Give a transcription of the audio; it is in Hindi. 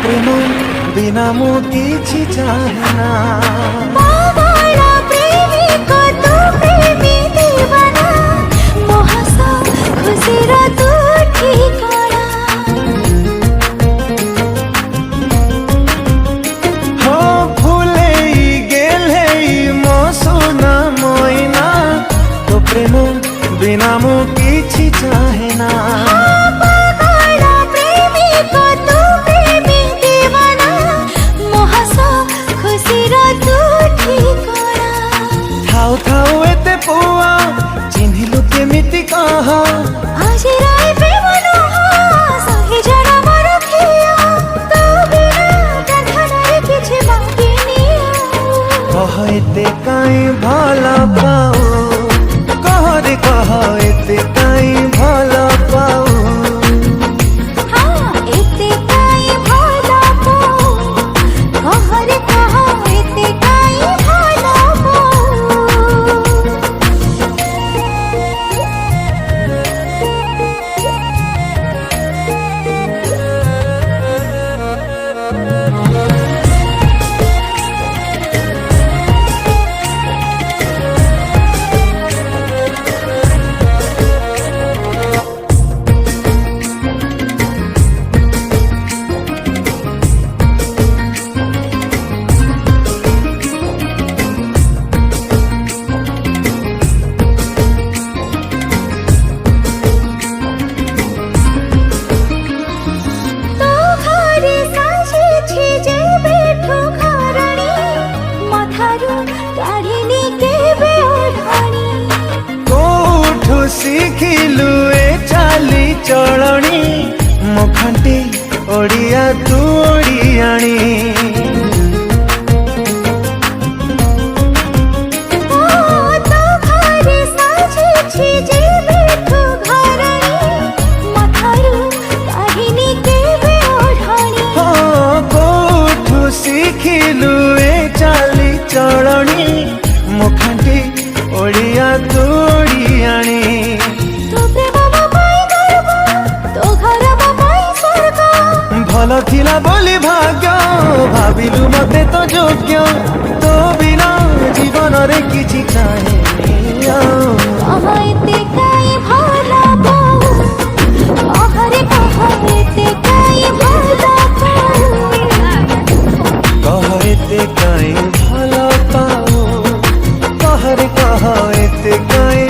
प्रेम बिना मु किछि चाहेना। पागल प्रेमी को तू प्रेमी दीवाना, मोहस खुशीर तू ठिकाना। हो फूले गेले मो सुना मोइना, तो प्रेम बिना मु किछि चाहेना। थाउ थाउ एते पुआ चिन्हिलु केमिति कह, आज राय प्रेम नुह सही जड़ा मोर खिया, तो बिना कंठनारे किछि बाकिनी। कह एते काई भल पाऊ, कह रे कह एते काई भल पाऊ। हाँ एते काई भल पाऊ, कह रे कह एते काई भल पाऊ। शिखिलु ए चाली चलणी, मो खांटी ओडिया तू ओडियाणी। शिखिलु ए चाली चलणी, मो खांटी ओडिया तू ओडियाणी। भल थिला बोली भाग्य, भाविलु मते तो योग्य, तो बिना जीवन रे किछि चाहेनी। एते काई भल पाऊ, कह रे कह एते काई भल पाऊ। कह एते काई भल पाऊ, कह रे कह एते काई